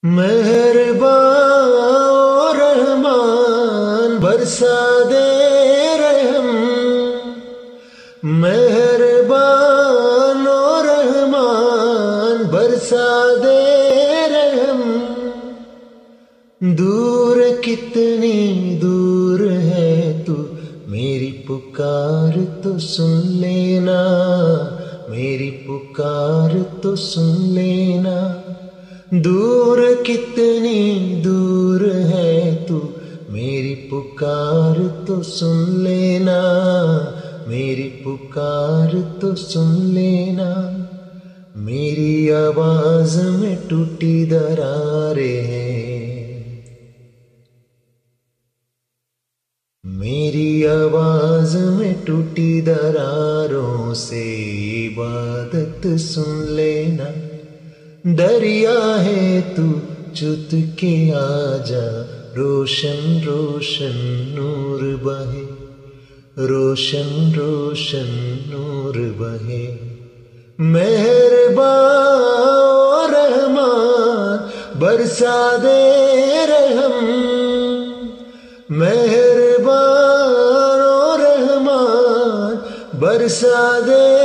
मेहरबान रहमान बरसा दे रहम। मेहरबान रहमान बरसा दे रहम। दूर कितनी दूर है तू, मेरी पुकार तो सुन लेना। मेरी पुकार तो सुन लेना। दूर कितनी दूर है तू, मेरी पुकार तो सुन लेना। मेरी पुकार तो सुन लेना। मेरी आवाज में टूटी दरारें हैं। मेरी आवाज में टूटी दरारों से इबादत सुन लेना। दरिया है तू चुत के आजा, रोशन रोशन नूर बहे। रोशन रोशन नूर बहे। मेहरबान रहमान बरसा दे रहम। मेहरबान रहमान बरसा दे